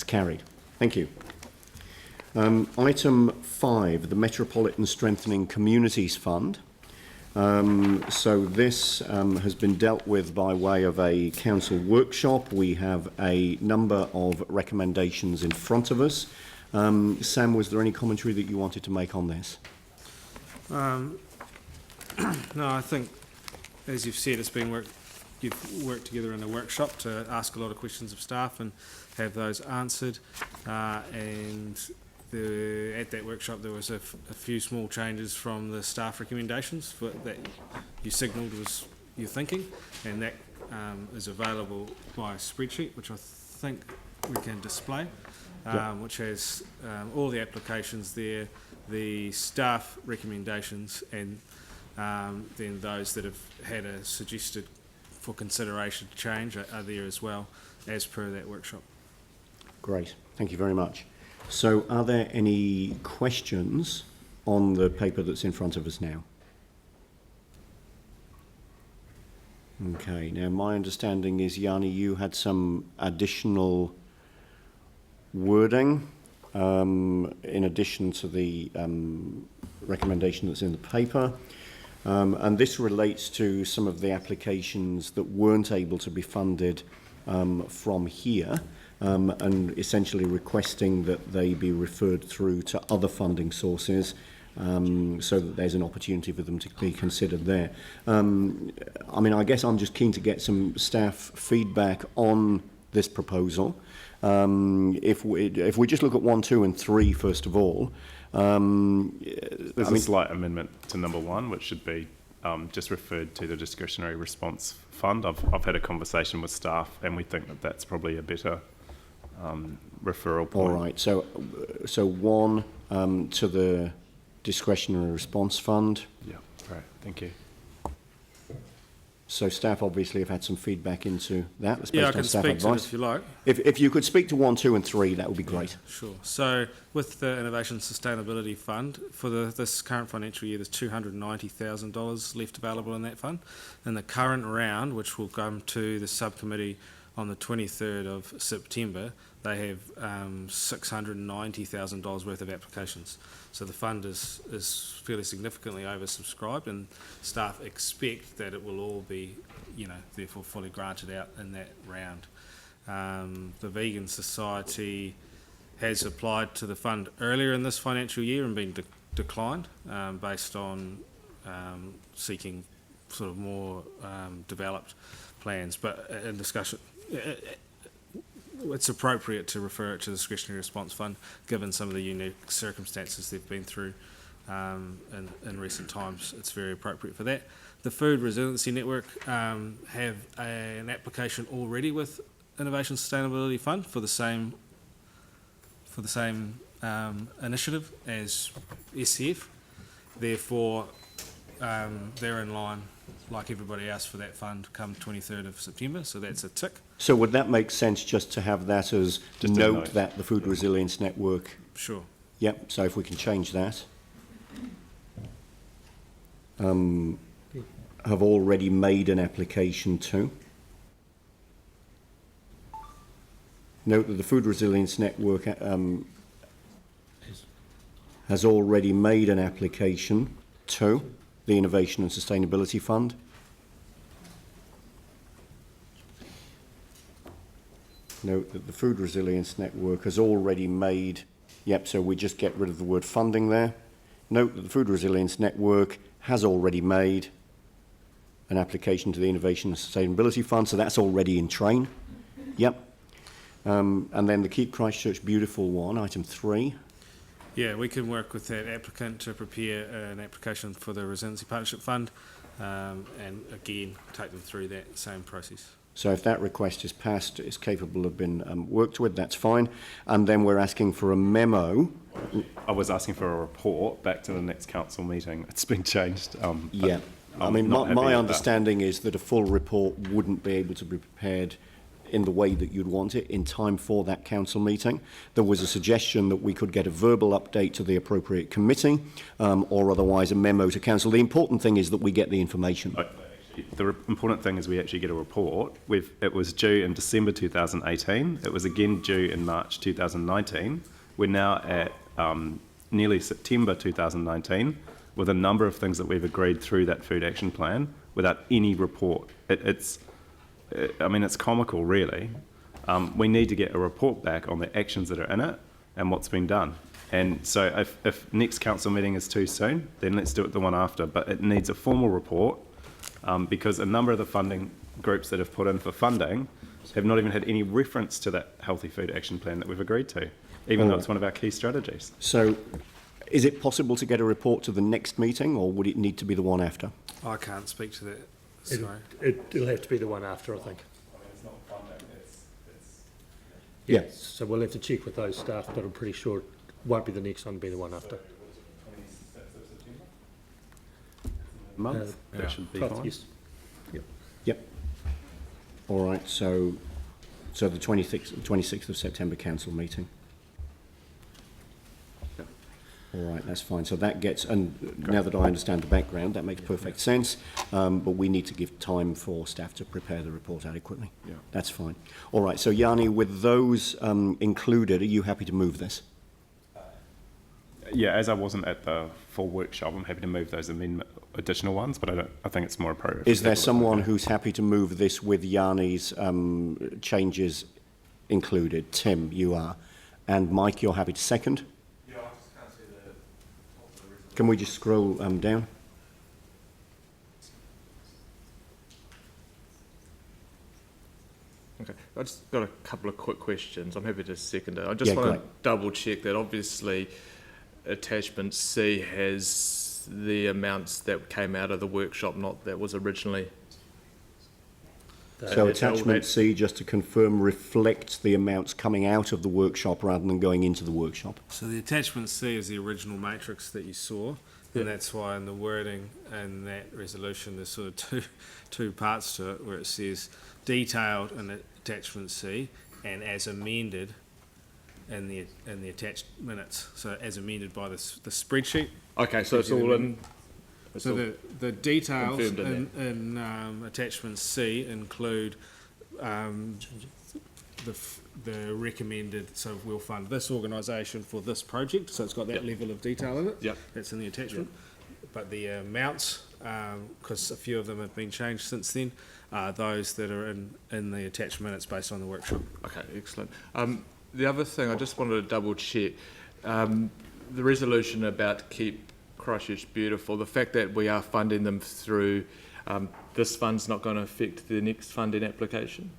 That's carried. Thank you. Item 5, the Metropolitan Strengthening Communities Fund. So this has been dealt with by way of a council workshop. We have a number of recommendations in front of us. Sam, was there any commentary that you wanted to make on this? No, I think, as you've said, you've worked together in a workshop to ask a lot of questions of staff and have those answered. At that workshop there was a few small changes from the staff recommendations that you signalled was your thinking, and that is available by a spreadsheet which I think we can display, which has all the applications there, the staff recommendations, and then those that have had a suggested for consideration change are there as well, as per that workshop. Great, thank you very much. So are there any questions on the paper that's in front of us now? Okay, now my understanding is, Yanni, you had some additional wording in addition to the recommendation that's in the paper. And this relates to some of the applications that weren't able to be funded from here. And essentially requesting that they be referred through to other funding sources so that there's an opportunity for them to be considered there. I mean, I guess I'm just keen to get some staff feedback on this proposal. If we just look at 1, 2 and 3 first of all. There's a slight amendment to number 1, which should be just referred to the discretionary response fund. I've had a conversation with staff and we think that that's probably a better referral point. All right, so 1 to the discretionary response fund. Yeah, great, thank you. So staff obviously have had some feedback into that. That's Yeah, I based can on staff speak advice. to it if you like. If you could speak to 1, 2 and 3, that would be great. Yeah, sure. So with the Innovation Sustainability Fund, for this current financial year, there's $290,000 left available in that fund. In the current round, which will come to the subcommittee on the 23rd of September, they have $690,000 worth of applications. So the fund is fairly significantly oversubscribed, and staff expect that it will all be, therefore fully granted out in that round. The Vegan Society has applied to the fund earlier in this financial year and been declined based on seeking sort of more developed plans, but in discussion. It's appropriate to refer it to the Discretionary Response Fund, given some of the unique circumstances they've been through in recent times. It's very appropriate for that. The Food Resiliency Network have an application already with Innovation Sustainability Fund for the same initiative as SCF. Therefore, they're in line like everybody else for that fund come 23rd of September, so that's a tick. So would that make sense just to have that as Just note that the Food Resilience Network? Sure. Yep, so if we can change that. Have already made an application to. Note that the Food Resilience Network has already made an application to the Innovation and Sustainability Fund. Note that the Food Resilience Network has already made, so we just get rid of the word funding there. Note that the Food Resilience Network has already made an application to the Innovation and Sustainability Fund, so that's already in train. And then the Keep Christchurch Beautiful one, item 3. Yeah, we can work with that applicant to prepare an application for the Resiliency Partnership Fund and again take them through that same process. So if that request is passed, is capable of being worked with, that's fine. And then we're asking for a memo. I was asking for a report back to the next council meeting. It's been changed. Yeah, I mean, my understanding is that a full report wouldn't be able to be prepared in the way that you'd want it in time for that council meeting. There was a suggestion that we could get a verbal update to the appropriate committee or otherwise a memo to council. The important thing is that we get the information. the important thing is we actually get a report. It was due in December 2018. It was again due in March 2019. We're now at nearly September 2019 with a number of things that we've agreed through that food action plan without any report. It's comical, really. We need to get a report back on the actions that are in it and what's been done. And so if next council meeting is too soon, then let's do it the one after. But it needs a formal report because a number of the funding groups that have put in for funding have not even had any reference to that healthy food action plan that we've agreed to, even though it's one of our key strategies. So is it possible to get a report to the next meeting, or would it need to be the one after? I can't speak to that. Sorry. It'll have to be the one after, I think. It's not funding, it's Yeah. So we'll have to check with those staff, but I'm pretty sure it won't be the next one, it'll be the one after. month. That should be 12th, fine. yes. Yep. All right, so the 26th of September council meeting. All right, that's fine. So that gets, and now that I understand the background, that makes perfect sense. But we need to give time for staff to prepare the report adequately. Yeah. That's fine. All right, so Yanni, with those included, are you happy to move this? Yeah, as I wasn't at the full workshop, I'm happy to move those additional ones, but I think it's more appropriate. Is there someone who's happy to move this with Yanni's changes included? Tim, you are. And Mike, you're happy to second? Yeah, I just can't see the top of the resolution. Can we just scroll down? Okay, I just got a couple of quick questions. I'm happy to second it. I just want to double check that obviously attachment C has the amounts that came out of the workshop, not that was originally. So attachment C, just to confirm, reflects the amounts coming out of the workshop rather than going into the workshop. So the attachment C is the original matrix that you saw, and that's why in the wording in that resolution there's sort of two parts to it, where it says detailed in attachment C and as amended in the attached minutes. So as amended by the spreadsheet. Okay, so it's all in. So the details confirmed in in attachment C include the recommended, so we'll fund this organisation for this project, so it's got that level of detail in it. Yep. That's in the attachment. But the amounts, because a few of them have been changed since then, are those that are in the attached minutes based on the workshop. Okay, excellent. The other thing I just wanted to double check, the resolution about Keep Christchurch Beautiful, the fact that we are funding them through this fund's not going to affect the next funding application?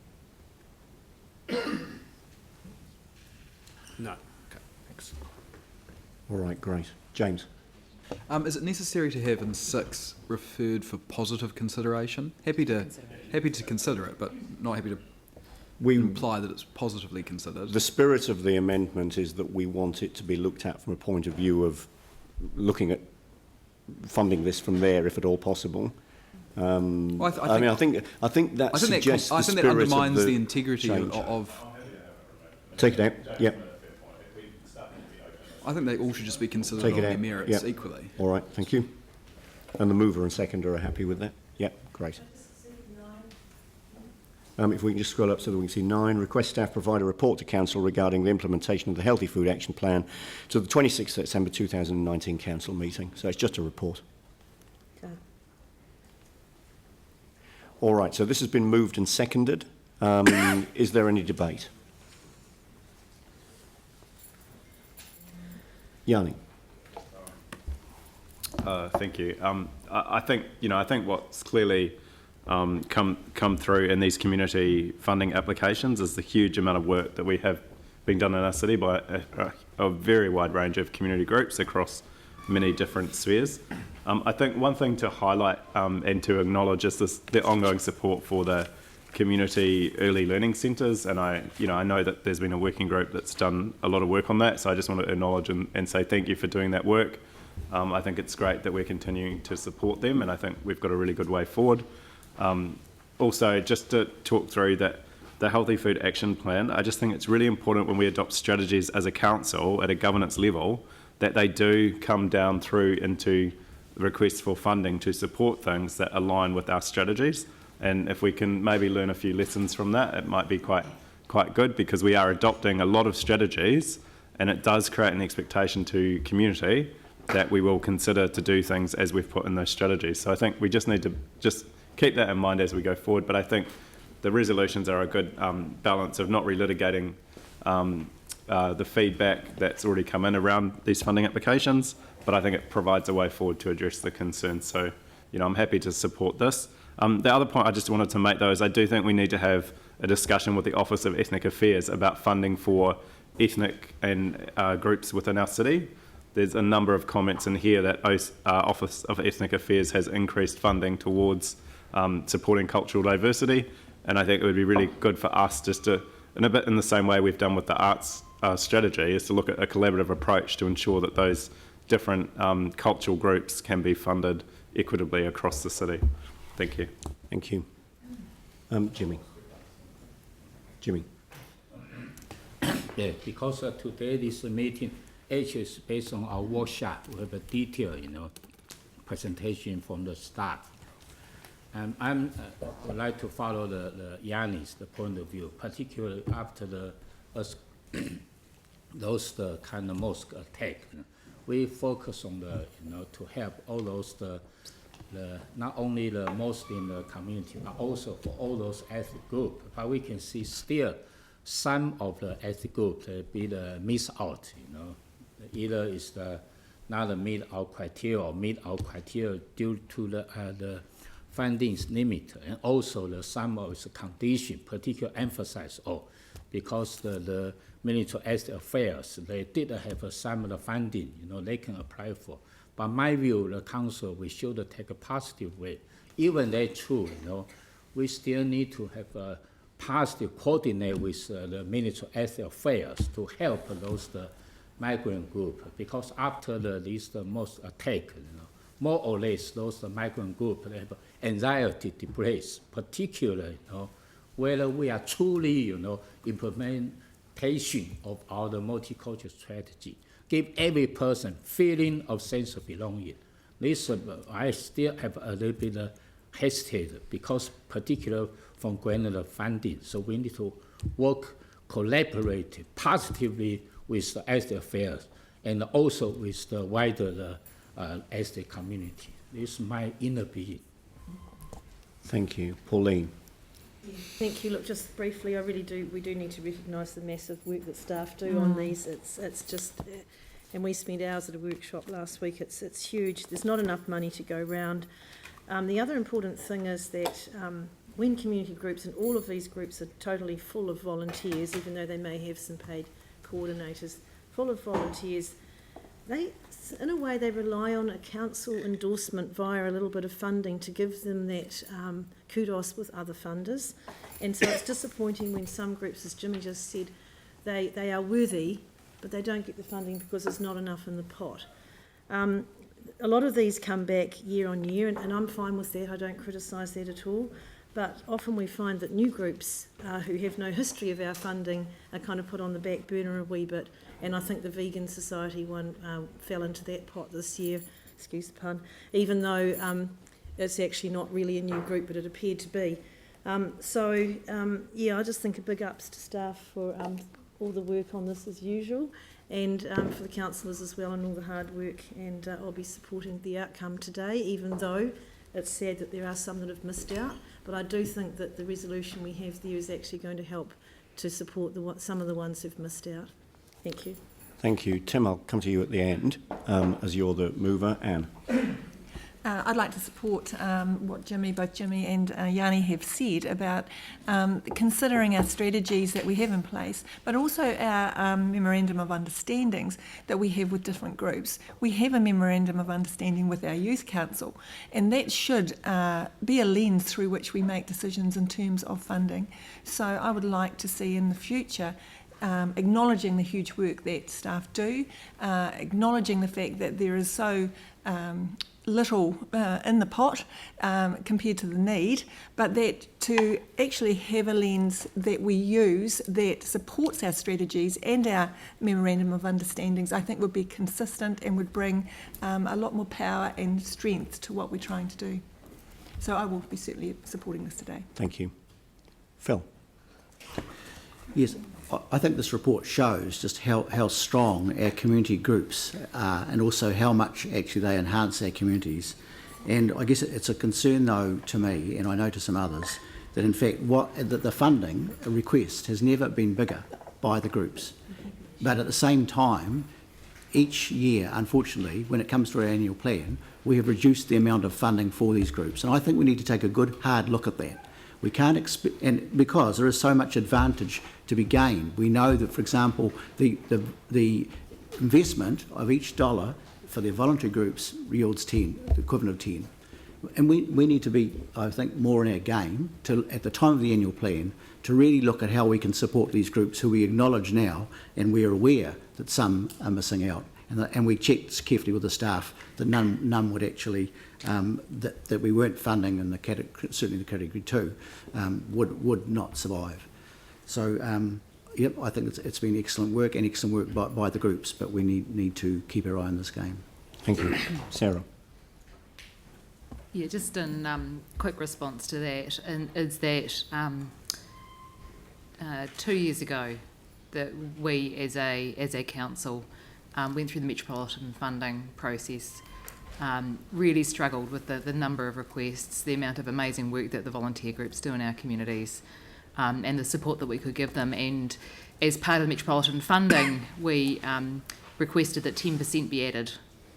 No. Okay, thanks. All right, great. James? Is it necessary to have in 6 referred for positive consideration? Happy to consider it, but not happy to imply that it's positively considered. The spirit of the amendment is that we want it to be looked at from a point of view of looking at funding this from there, if at all possible. Well, I think that suggests the spirit that undermines of the integrity change. of. Take it out. Yep. I think they all should just be considered Take on it their out. merits Yep. equally. All right. Thank you. And the mover and seconder are happy with that. Yep. Great. If we can just scroll up so that we can see 9. Request staff provide a report to council regarding the implementation of the Healthy Food Action Plan to the 26th September 2019 council meeting. So it's just a report. Okay. All right. So this has been moved and seconded. Is there any debate? Yanni. Thank you. I think what's clearly come through in these community funding applications is the huge amount of work that we have been done in our city by a very wide range of community groups across many different spheres. I think one thing to highlight and to acknowledge is the ongoing support for the community early learning centres, and I know that there's been a working group that's done a lot of work on that, so I just want to acknowledge and say thank you for doing that work. I think it's great that we're continuing to support them, and I think we've got a really good way forward. Also, just to talk through the Healthy Food Action Plan, I just think it's really important when we adopt strategies as a council at a governance level that they do come down through into requests for funding to support things that align with our strategies. And if we can maybe learn a few lessons from that, it might be quite good, because we are adopting a lot of strategies, and it does create an expectation to community that we will consider to do things as we've put in those strategies. So I think we just need to just keep that in mind as we go forward. But I think the resolutions are a good balance of not relitigating the feedback that's already come in around these funding applications, but I think it provides a way forward to address the concerns. So, I'm happy to support this. The other point I just wanted to make, though, is I do think we need to have a discussion with the Office of Ethnic Affairs about funding for ethnic and groups within our city. There's a number of comments in here that Office of Ethnic Affairs has increased funding towards supporting cultural diversity, and I think it would be really good for us just to, in a bit in the same way we've done with the arts strategy, is to look at a collaborative approach to ensure that those different cultural groups can be funded equitably across the city. Thank you. Thank you. Jimmy. Yeah, because today this meeting actually is based on our workshop. We have a detailed, presentation from the staff. And I would like to follow the Yanni's point of view, particularly after those kind of mosque attack. We focus on to help all those not only the most in the community, but also for all those ethnic groups. But we can see still some of the ethnic groups be the miss out. Either is not meet our criteria or meet our criteria due to the funding's limit, and also some of its condition, particularly emphasize because the Ministry of Ethnic Affairs, they did have some of the funding, they can apply for. But my view, the council, we should take a positive way. Even that's true, we still need to have a positive coordinate with the Ministry of Ethnic Affairs to help those migrant group, because after the most attack, more or less those migrant group have anxiety depressed, particularly whether we are truly implementation of our multicultural strategy, give every person feeling of sense of belonging. This I still have a little bit hesitated, because particularly from granular funding, so we need to work collaborate positively with the ethnic affairs and also with the wider ethnic community. This is my inner being. Thank you. Pauline. Thank you. Look, just briefly, we do need to recognise the massive work that staff do on these. It's just, and we spent hours at a workshop last week. It's huge. There's not enough money to go round. The other important thing is that when community groups, and all of these groups are totally full of volunteers, even though they may have some paid coordinators, full of volunteers, in a way, they rely on a council endorsement via a little bit of funding to give them that kudos with other funders. And so it's disappointing when some groups, as Jimmy just said, they are worthy, but they don't get the funding because there's not enough in the pot. A lot of these come back year on year, and I'm fine with that. I don't criticise that at all. But often we find that new groups who have no history of our funding are kind of put on the back burner a wee bit. And I think the Vegan Society one fell into that pot this year, excuse the pun, even though it's actually not really a new group, but it appeared to be. Yeah, I just think a big ups to staff for all the work on this as usual, and for the councillors as well and all the hard work. And I'll be supporting the outcome today, even though it's sad that there are some that have missed out. But I do think that the resolution we have there is actually going to help to support some of the ones who've missed out. Thank you. Thank you. Tim, I'll come to you at the end, as you're the mover. Anne. I'd like to support what both Jimmy and Yanni have said about considering our strategies that we have in place, but also our memorandum of understandings that we have with different groups. We have a memorandum of understanding with our youth council, and that should be a lens through which we make decisions in terms of funding. So I would like to see in the future acknowledging the huge work that staff do, acknowledging the fact that there is so little in the pot compared to the need, but that to actually have a lens that we use that supports our strategies and our memorandum of understandings, I think would be consistent and would bring a lot more power and strength to what we're trying to do. So I will be certainly supporting this today. Thank you. Phil. Yes, I think this report shows just how strong our community groups are, and also how much actually they enhance our communities. And I guess it's a concern though to me, and I know to some others, that in fact that the funding request has never been bigger by the groups. But at the same time, each year, unfortunately, when it comes to our annual plan, we have reduced the amount of funding for these groups. And I think we need to take a good hard look at that. We can't and because there is so much advantage to be gained. We know that, for example, the investment of each dollar for the voluntary groups yields 10, the equivalent of 10. And we need to be, I think, more in our game to, at the time of the annual plan, to really look at how we can support these groups who we acknowledge now, and we're aware that some are missing out. And we checked carefully with the staff that none would actually, that we weren't funding in the category, certainly the category 2, would not survive. So, yep, I think it's been excellent work by the groups, but we need to keep our eye on this game. Thank you. Sarah. Yeah, just in quick response to that, is that 2 years ago that we as a council went through the Metropolitan funding process, really struggled with the number of requests, the amount of amazing work that the volunteer groups do in our communities, and the support that we could give them. And as part of the Metropolitan funding, we requested that 10% be added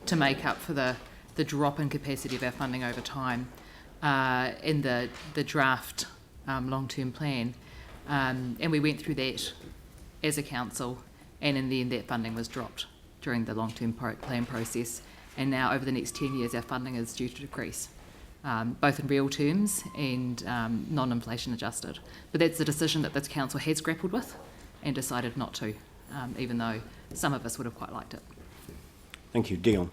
to make up for the drop in capacity of our funding over time in the draft long-term plan. And we went through that as a council, and in the end that funding was dropped during the long-term plan process. And now over the next 10 years our funding is due to decrease, both in real terms and non-inflation adjusted. But that's a decision that this council has grappled with and decided not to, even though some of us would have quite liked it. Thank you. Dion.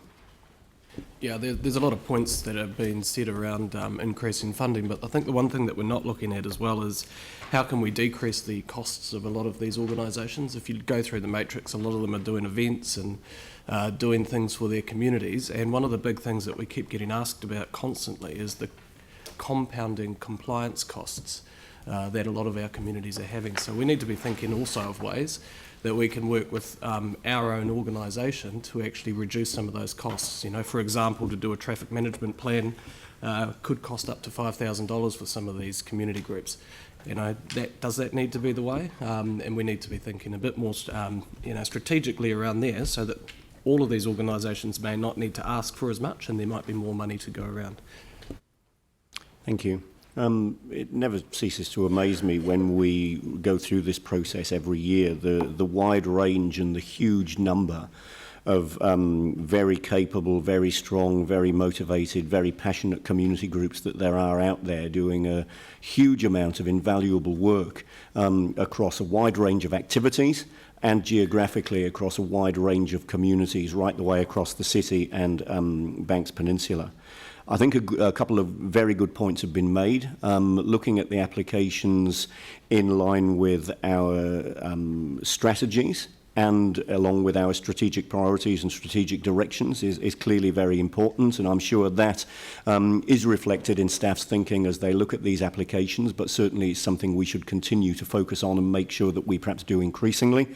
Yeah, there's a lot of points that have been said around increasing funding, but I think the one thing that we're not looking at as well is how can we decrease the costs of a lot of these organisations. If you go through the matrix, a lot of them are doing events and doing things for their communities, and one of the big things that we keep getting asked about constantly is the compounding compliance costs that a lot of our communities are having. So we need to be thinking also of ways that we can work with our own organisation to actually reduce some of those costs. You know, for example, to do a traffic management plan could cost up to $5,000 for some of these community groups. You know, does that need to be the way? And we need to be thinking a bit more, strategically around there, so that all of these organisations may not need to ask for as much, and there might be more money to go around. Thank you. It never ceases to amaze me when we go through this process every year, the wide range and the huge number of very capable, very strong, very motivated, very passionate community groups that there are out there doing a huge amount of invaluable work across a wide range of activities and geographically across a wide range of communities right the way across the city and Banks Peninsula. I think a couple of very good points have been made. Looking at the applications in line with our strategies and along with our strategic priorities and strategic directions is clearly very important, and I'm sure that is reflected in staff's thinking as they look at these applications, but certainly it's something we should continue to focus on and make sure that we perhaps do increasingly.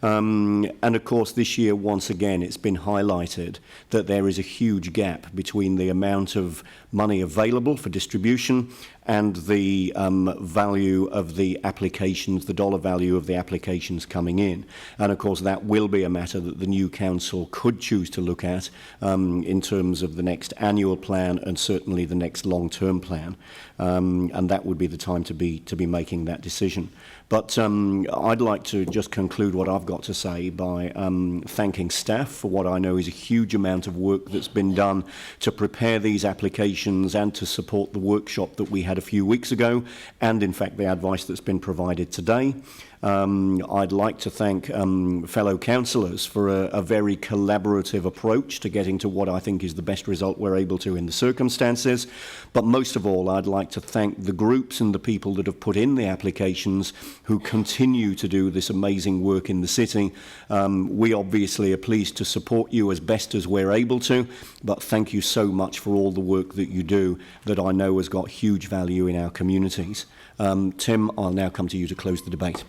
And of course this year once again it's been highlighted that there is a huge gap between the amount of money available for distribution and the value of the applications, the dollar value of the applications coming in. And of course that will be a matter that the new council could choose to look at in terms of the next annual plan and certainly the next long-term plan. And that would be the time to be making that decision. But I'd like to just conclude what I've got to say by thanking staff for what I know is a huge amount of work that's been done to prepare these applications and to support the workshop that we had a few weeks ago, and in fact the advice that's been provided today. I'd like to thank fellow councillors for a very collaborative approach to getting to what I think is the best result we're able to in the circumstances. But most of all, I'd like to thank the groups and the people that have put in the applications who continue to do this amazing work in the city. We obviously are pleased to support you as best as we're able to, but thank you so much for all the work that you do that I know has got huge value in our communities. Tim, I'll now come to you to close the debate.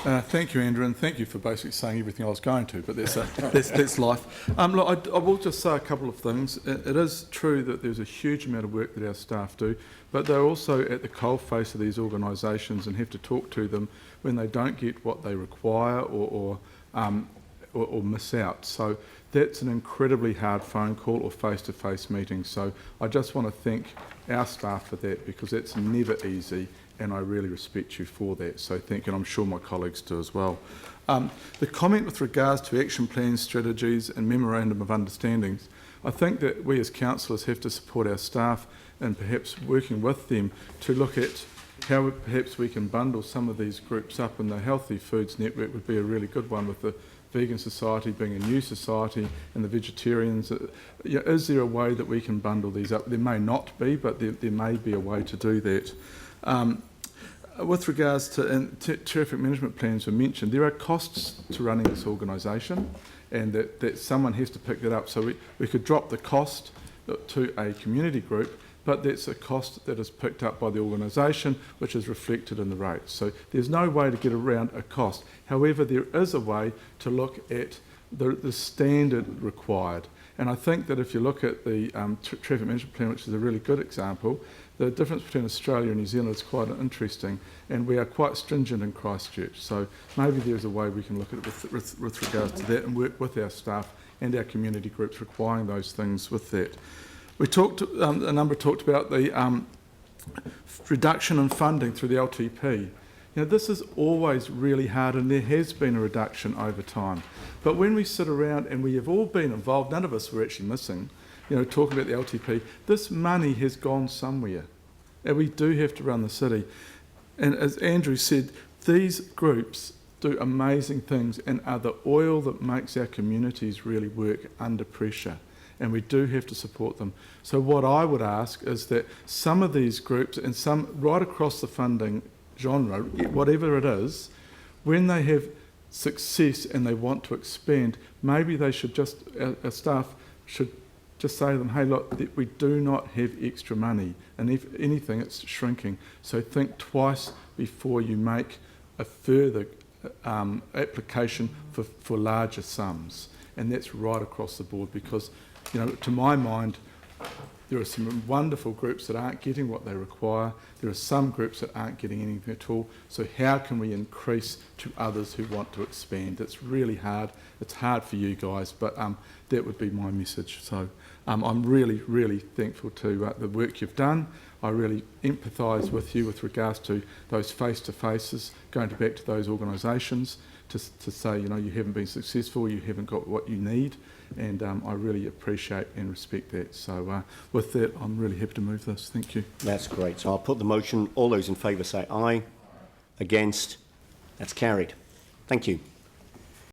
Thank you, Andrew, and thank you for basically saying everything I was going to, but that's life. Look, I will just say a couple of things. It is true that there's a huge amount of work that our staff do, but they're also at the coalface of these organisations and have to talk to them when they don't get what they require or miss out. So that's an incredibly hard phone call or face-to-face meeting. So I just want to thank our staff for that, because it's never easy, and I really respect you for that. So thank you, and I'm sure my colleagues do as well. The comment with regards to action plans, strategies and memorandum of understandings, I think that we as councillors have to support our staff and perhaps working with them to look at how perhaps we can bundle some of these groups up, and the Healthy Foods Network would be a really good one, with the Vegan Society being a new society and the vegetarians. Is there a way that we can bundle these up? There may not be, but there may be a way to do that. With regards to traffic management plans were mentioned, there are costs to running this organisation, and that someone has to pick that up. So we could drop the cost to a community group, but that's a cost that is picked up by the organisation, which is reflected in the rates. So there's no way to get around a cost. However, there is a way to look at the standard required. And I think that if you look at the traffic management plan, which is a really good example, the difference between Australia and New Zealand is quite interesting, and we are quite stringent in Christchurch. So maybe there's a way we can look at it with regards to that and work with our staff and our community groups requiring those things with that. We talked, a number talked about the reduction in funding through the LTP. This is always really hard, and there has been a reduction over time. But when we sit around, and we have all been involved, none of us were actually missing, talking about the LTP, this money has gone somewhere, and we do have to run the city. And as Andrew said, these groups do amazing things and are the oil that makes our communities really work under pressure, and we do have to support them. So what I would ask is that some of these groups, and some right across the funding genre, whatever it is, when they have success and they want to expand, maybe they should just, our staff should just say to them, hey, look, we do not have extra money, and if anything, it's shrinking. So think twice before you make a further application for larger sums. And that's right across the board, because, to my mind, there are some wonderful groups that aren't getting what they require. There are some groups that aren't getting anything at all. So how can we increase to others who want to expand? It's really hard. It's hard for you guys, but that would be my message. So I'm really, really thankful to the work you've done. I really empathise with you with regards to those face-to-faces, going back to those organisations to say, you haven't been successful, you haven't got what you need. And I really appreciate and respect that. So with that, I'm really happy to move this. Thank you. That's great. So I'll put the motion. All those in favour say aye. Against? That's carried. Thank you.